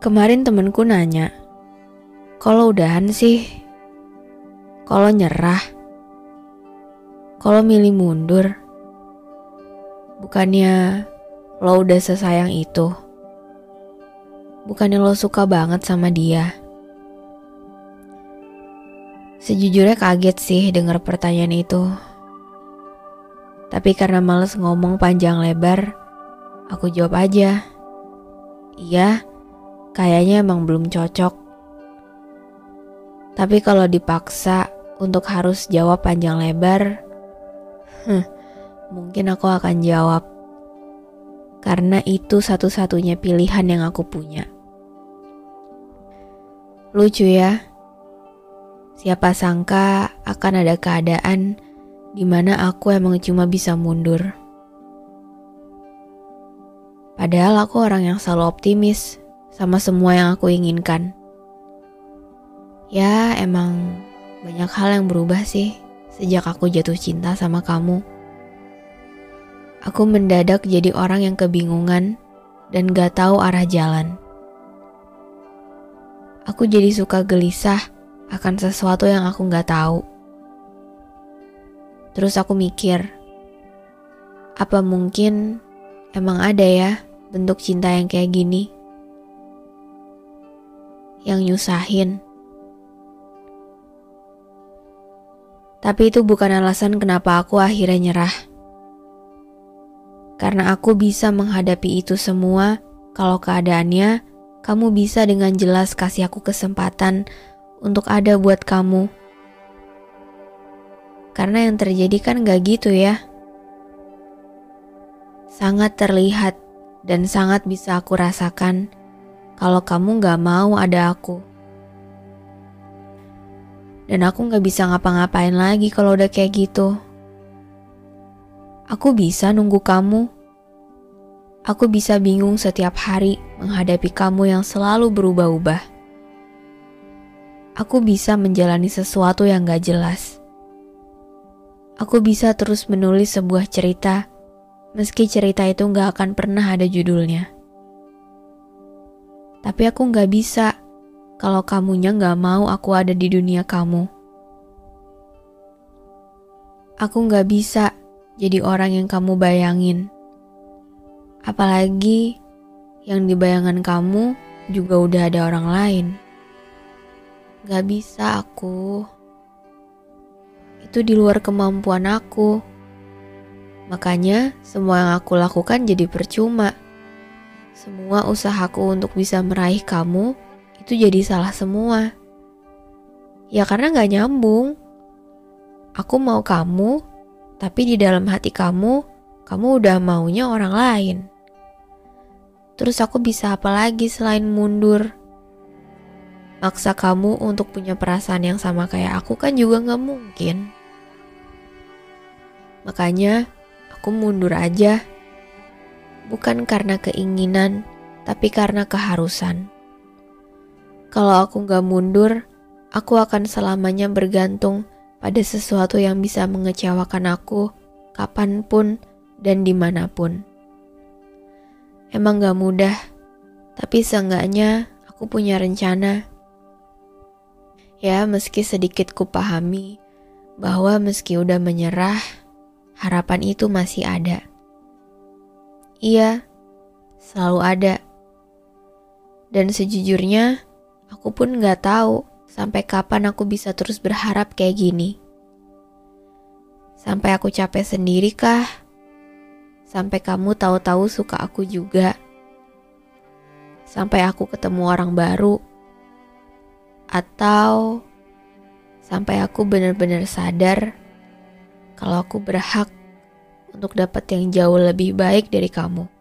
Kemarin temenku nanya, "Kok lo udahan sih? Kok lo nyerah? Kok lo milih mundur? Bukannya lo udah sesayang itu? Bukannya lo suka banget sama dia?" Sejujurnya kaget sih dengar pertanyaan itu. Tapi karena males ngomong panjang lebar, aku jawab aja, "Iya, kayaknya emang belum cocok." Tapi kalau dipaksa untuk harus jawab panjang lebar, mungkin aku akan jawab. Karena itu satu-satunya pilihan yang aku punya. Lucu ya, siapa sangka akan ada keadaan di mana aku emang cuma bisa mundur. Padahal aku orang yang selalu optimis sama semua yang aku inginkan. Ya, emang banyak hal yang berubah sih sejak aku jatuh cinta sama kamu. Aku mendadak jadi orang yang kebingungan dan gak tahu arah jalan. Aku jadi suka gelisah akan sesuatu yang aku gak tahu. Terus aku mikir, apa mungkin emang ada ya bentuk cinta yang kayak gini? Yang nyusahin. Tapi itu bukan alasan kenapa aku akhirnya nyerah. Karena aku bisa menghadapi itu semua kalau keadaannya kamu bisa dengan jelas kasih aku kesempatan untuk ada buat kamu. Karena yang terjadi kan gak gitu ya. Sangat terlihat dan sangat bisa aku rasakan kalau kamu gak mau ada aku. Dan aku gak bisa ngapa-ngapain lagi kalau udah kayak gitu. Aku bisa nunggu kamu. Aku bisa bingung setiap hari menghadapi kamu yang selalu berubah-ubah. Aku bisa menjalani sesuatu yang gak jelas. Aku bisa terus menulis sebuah cerita, meski cerita itu gak akan pernah ada judulnya. Tapi aku gak bisa kalau kamunya gak mau aku ada di dunia kamu. Aku gak bisa jadi orang yang kamu bayangin. Apalagi yang di bayangan kamu juga udah ada orang lain. Gak bisa aku. Itu di luar kemampuan aku. Makanya semua yang aku lakukan jadi percuma. Semua usahaku untuk bisa meraih kamu itu jadi salah semua. Ya karena gak nyambung. Aku mau kamu, tapi di dalam hati kamu udah maunya orang lain. Terus aku bisa apa lagi selain mundur? Maksa kamu untuk punya perasaan yang sama kayak aku kan juga gak mungkin. Makanya aku mundur aja. Bukan karena keinginan, tapi karena keharusan. Kalau aku gak mundur, aku akan selamanya bergantung pada sesuatu yang bisa mengecewakan aku kapanpun dan dimanapun. Emang gak mudah, tapi seenggaknya aku punya rencana. Ya, meski sedikit kupahami bahwa meski udah menyerah, harapan itu masih ada. Iya, selalu ada. Dan sejujurnya, aku pun gak tahu sampai kapan aku bisa terus berharap kayak gini. Sampai aku capek sendiri kah? Sampai kamu tahu-tahu suka aku juga? Sampai aku ketemu orang baru? Atau sampai aku benar-benar sadar kalau aku berhak untuk dapat yang jauh lebih baik dari kamu?